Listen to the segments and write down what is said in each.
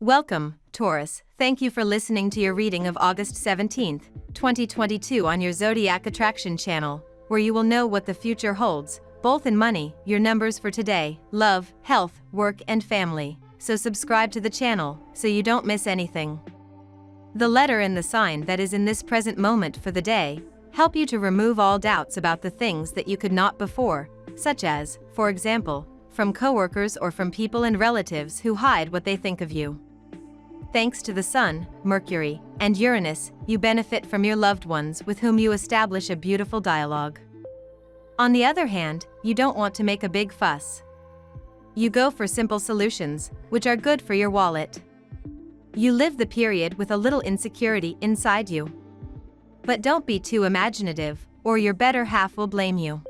Welcome, Taurus. Thank you for listening to your reading of August 17th, 2022 on your Zodiac Attraction channel, where you will know what the future holds, both in money, your numbers for today, love, health, work and family. So subscribe to the channel, so you don't miss anything. The letter and the sign that is in this present moment for the day help you to remove all doubts about the things that you could not before, such as, for example, from coworkers or from people and relatives who hide what they think of you. Thanks to the Sun, Mercury, and Uranus, you benefit from your loved ones with whom you establish a beautiful dialogue. On the other hand, you don't want to make a big fuss. You go for simple solutions, which are good for your wallet. You live the period with a little insecurity inside you. But don't be too imaginative, or your better half will blame you.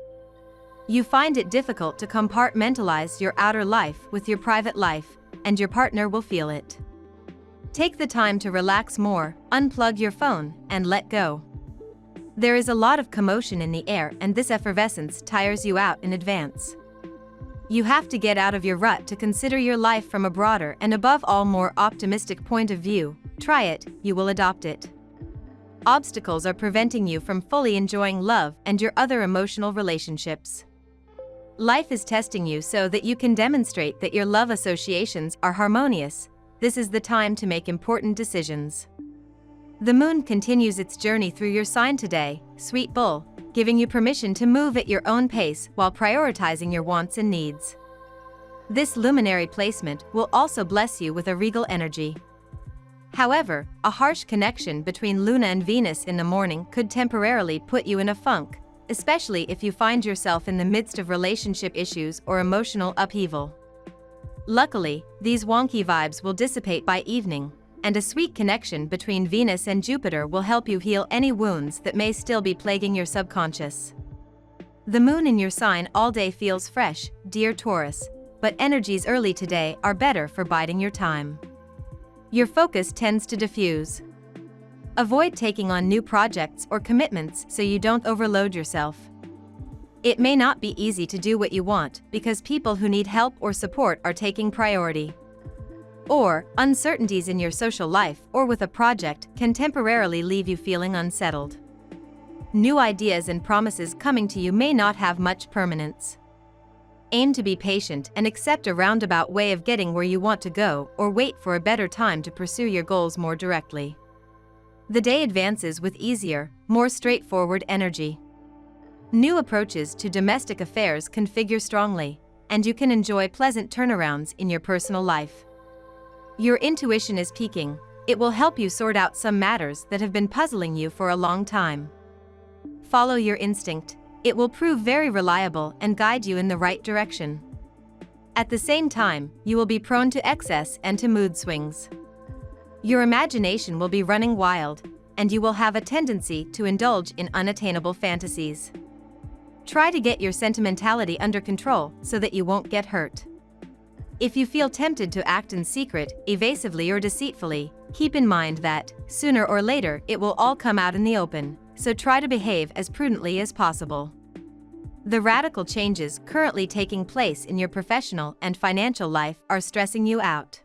You find it difficult to compartmentalize your outer life with your private life, and your partner will feel it. Take the time to relax more, unplug your phone, and let go. There is a lot of commotion in the air, and this effervescence tires you out in advance. You have to get out of your rut to consider your life from a broader and above all more optimistic point of view. Try it, you will adopt it. Obstacles are preventing you from fully enjoying love and your other emotional relationships. Life is testing you so that you can demonstrate that your love associations are harmonious. This is the time to make important decisions. The moon continues its journey through your sign today, sweet bull, giving you permission to move at your own pace while prioritizing your wants and needs. This luminary placement will also bless you with a regal energy. However, a harsh connection between Luna and Venus in the morning could temporarily put you in a funk, especially if you find yourself in the midst of relationship issues or emotional upheaval. Luckily, these wonky vibes will dissipate by evening, and a sweet connection between Venus and Jupiter will help you heal any wounds that may still be plaguing your subconscious. The moon in your sign all day feels fresh, dear Taurus, but energies early today are better for biding your time. Your focus tends to diffuse. Avoid taking on new projects or commitments so you don't overload yourself. It may not be easy to do what you want because people who need help or support are taking priority. Or, uncertainties in your social life or with a project can temporarily leave you feeling unsettled. New ideas and promises coming to you may not have much permanence. Aim to be patient and accept a roundabout way of getting where you want to go, or wait for a better time to pursue your goals more directly. The day advances with easier, more straightforward energy. New approaches to domestic affairs can figure strongly, and you can enjoy pleasant turnarounds in your personal life. Your intuition is peaking. It will help you sort out some matters that have been puzzling you for a long time. Follow your instinct. It will prove very reliable and guide you in the right direction. At the same time, you will be prone to excess and to mood swings. Your imagination will be running wild, and you will have a tendency to indulge in unattainable fantasies. Try to get your sentimentality under control so that you won't get hurt. If you feel tempted to act in secret, evasively or deceitfully, keep in mind that, sooner or later, it will all come out in the open, so try to behave as prudently as possible. The radical changes currently taking place in your professional and financial life are stressing you out.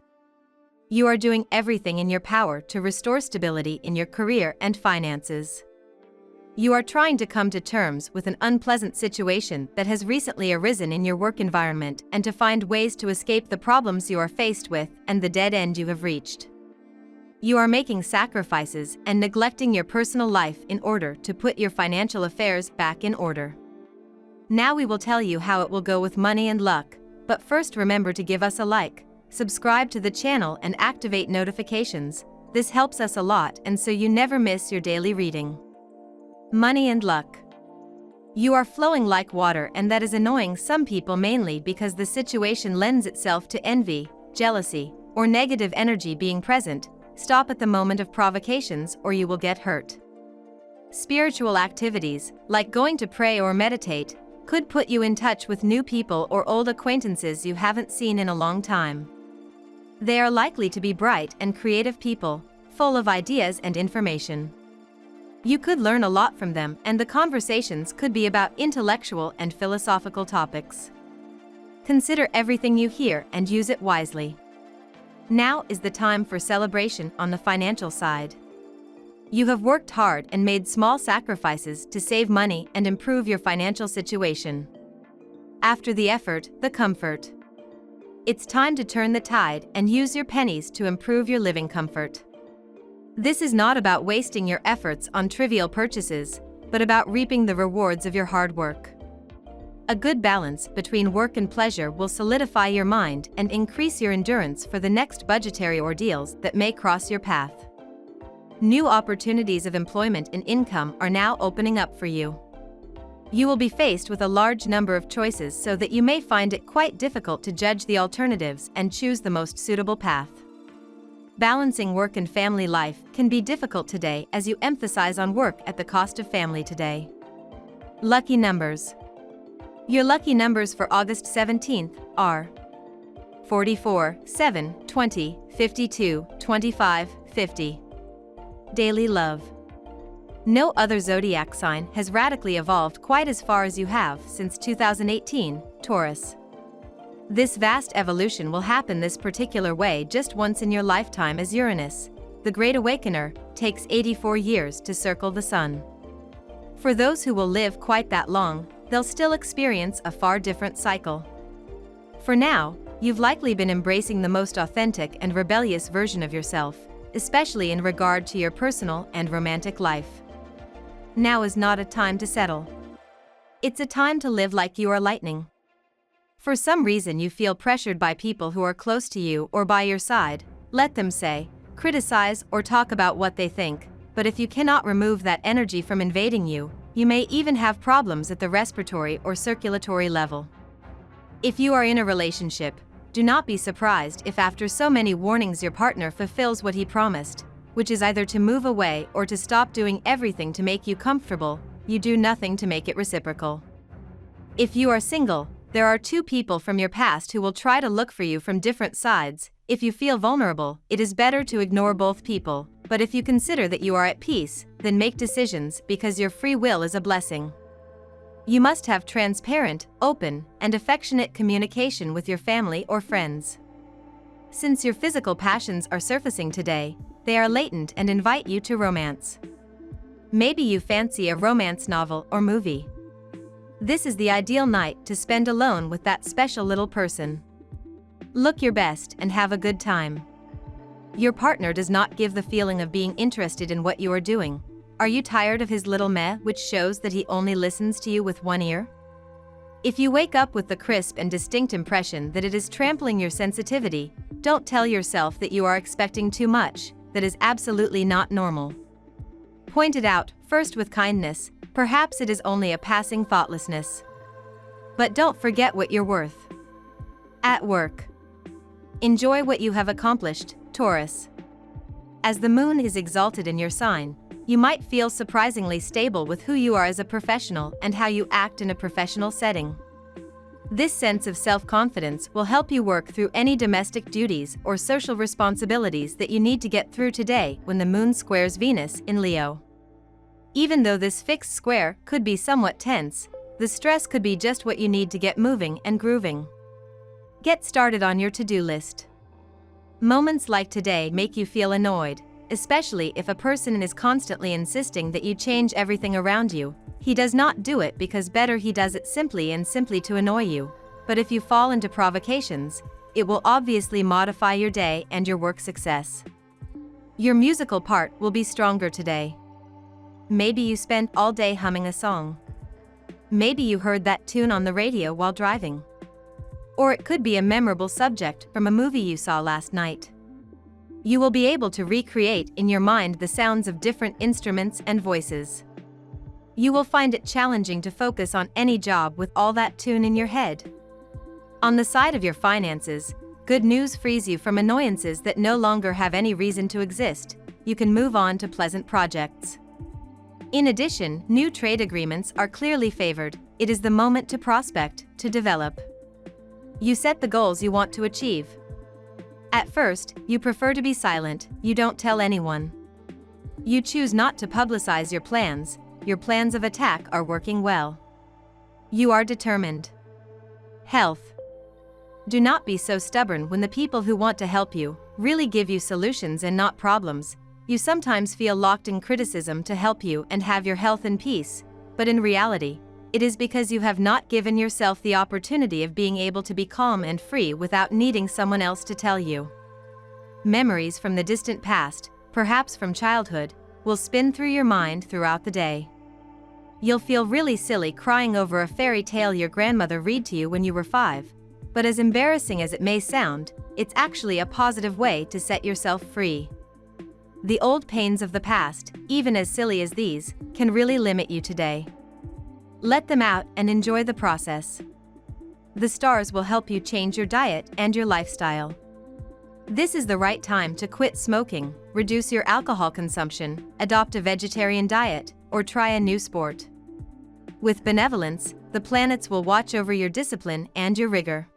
You are doing everything in your power to restore stability in your career and finances. You are trying to come to terms with an unpleasant situation that has recently arisen in your work environment and to find ways to escape the problems you are faced with and the dead end you have reached. You are making sacrifices and neglecting your personal life in order to put your financial affairs back in order. Now we will tell you how it will go with money and luck, but first remember to give us a like, subscribe to the channel and activate notifications. This helps us a lot and so you never miss your daily reading. Money and luck. You are flowing like water, and that is annoying some people mainly because the situation lends itself to envy, jealousy, or negative energy being present. Stop at the moment of provocations or you will get hurt. Spiritual activities, like going to pray or meditate, could put you in touch with new people or old acquaintances you haven't seen in a long time. They are likely to be bright and creative people, full of ideas and information. You could learn a lot from them, and the conversations could be about intellectual and philosophical topics. Consider everything you hear and use it wisely. Now is the time for celebration on the financial side. You have worked hard and made small sacrifices to save money and improve your financial situation. After the effort, the comfort. It's time to turn the tide and use your pennies to improve your living comfort. This is not about wasting your efforts on trivial purchases, but about reaping the rewards of your hard work. A good balance between work and pleasure will solidify your mind and increase your endurance for the next budgetary ordeals that may cross your path. New opportunities of employment and income are now opening up for you. You will be faced with a large number of choices so that you may find it quite difficult to judge the alternatives and choose the most suitable path. Balancing work and family life can be difficult today as you emphasize on work at the cost of family today. Lucky numbers. Your lucky numbers for August 17th are 44, 7, 20, 52, 25, 50. Daily love. No other zodiac sign has radically evolved quite as far as you have since 2018, Taurus. This vast evolution will happen this particular way just once in your lifetime, as Uranus, the Great Awakener, takes 84 years to circle the Sun. For those who will live quite that long, they'll still experience a far different cycle. For now, you've likely been embracing the most authentic and rebellious version of yourself, especially in regard to your personal and romantic life. Now is not a time to settle. It's a time to live like you are lightning. For some reason you feel pressured by people who are close to you or by your side, let them say, criticize, or talk about what they think, but if you cannot remove that energy from invading you, you may even have problems at the respiratory or circulatory level. If you are in a relationship, do not be surprised if after so many warnings your partner fulfills what he promised, which is either to move away or to stop doing everything to make you comfortable. You do nothing to make it reciprocal. If you are single, there are two people from your past who will try to look for you from different sides. If you feel vulnerable, it is better to ignore both people, but if you consider that you are at peace, then make decisions because your free will is a blessing. You must have transparent, open, and affectionate communication with your family or friends. Since your physical passions are surfacing today, they are latent and invite you to romance. Maybe you fancy a romance novel or movie. This is the ideal night to spend alone with that special little person. Look your best and have a good time. Your partner does not give the feeling of being interested in what you are doing. Are you tired of his little meh, which shows that he only listens to you with one ear? If you wake up with the crisp and distinct impression that it is trampling your sensitivity, don't tell yourself that you are expecting too much. That is absolutely not normal. Point it out, first with kindness, perhaps it is only a passing thoughtlessness. But don't forget what you're worth. At work. Enjoy what you have accomplished, Taurus. As the moon is exalted in your sign, you might feel surprisingly stable with who you are as a professional and how you act in a professional setting. This sense of self-confidence will help you work through any domestic duties or social responsibilities that you need to get through today when the moon squares Venus in Leo. Even though this fixed square could be somewhat tense, the stress could be just what you need to get moving and grooving. Get started on your to-do list. Moments like today make you feel annoyed, especially if a person is constantly insisting that you change everything around you. He does not do it because better he does it simply to annoy you, but if you fall into provocations, it will obviously modify your day and your work success. Your musical part will be stronger today. Maybe you spent all day humming a song. Maybe you heard that tune on the radio while driving. Or it could be a memorable subject from a movie you saw last night. You will be able to recreate in your mind the sounds of different instruments and voices. You will find it challenging to focus on any job with all that tune in your head. On the side of your finances, good news frees you from annoyances that no longer have any reason to exist. You can move on to pleasant projects. In addition, new trade agreements are clearly favored. It is the moment to prospect, to develop. You set the goals you want to achieve. At first, you prefer to be silent, you don't tell anyone. You choose not to publicize your plans of attack are working well. You are determined. Health. Do not be so stubborn when the people who want to help you, really give you solutions and not problems. You sometimes feel locked in criticism to help you and have your health in peace, but in reality, it is because you have not given yourself the opportunity of being able to be calm and free without needing someone else to tell you. Memories from the distant past, perhaps from childhood, will spin through your mind throughout the day. You'll feel really silly crying over a fairy tale your grandmother read to you when you were 5, but as embarrassing as it may sound, it's actually a positive way to set yourself free. The old pains of the past, even as silly as these, can really limit you today. Let them out and enjoy the process. The stars will help you change your diet and your lifestyle. This is the right time to quit smoking, reduce your alcohol consumption, adopt a vegetarian diet, or try a new sport. With benevolence, the planets will watch over your discipline and your rigor.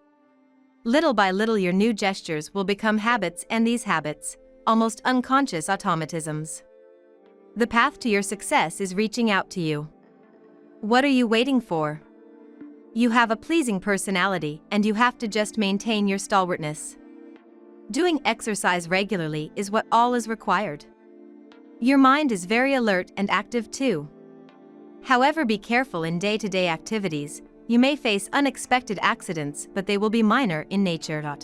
Little by little your new gestures will become habits, and these habits, almost unconscious automatisms. The path to your success is reaching out to you. What are you waiting for? You have a pleasing personality and you have to just maintain your stalwartness. Doing exercise regularly is what all is required. Your mind is very alert and active too. However, be careful in day-to-day activities. You may face unexpected accidents, but they will be minor in nature.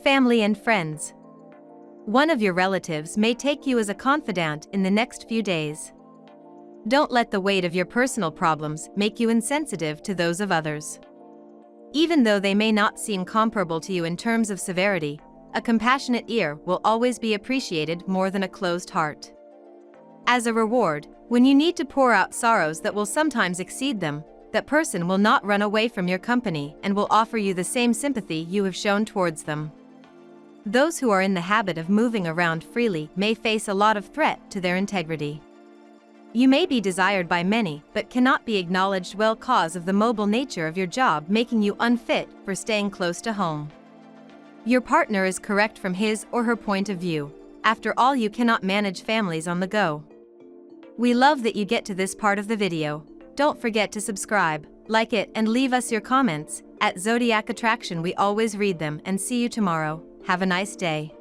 Family and friends. One of your relatives may take you as a confidant in the next few days. Don't let the weight of your personal problems make you insensitive to those of others. Even though they may not seem comparable to you in terms of severity, a compassionate ear will always be appreciated more than a closed heart. As a reward, when you need to pour out sorrows that will sometimes exceed them, that person will not run away from your company and will offer you the same sympathy you have shown towards them. Those who are in the habit of moving around freely may face a lot of threat to their integrity. You may be desired by many but cannot be acknowledged well because of the mobile nature of your job, making you unfit for staying close to home. Your partner is correct from his or her point of view. After all, you cannot manage families on the go. We love that you get to this part of the video. Don't forget to subscribe, like it, and leave us your comments. At Zodiac Attraction we always read them, and see you tomorrow. Have a nice day.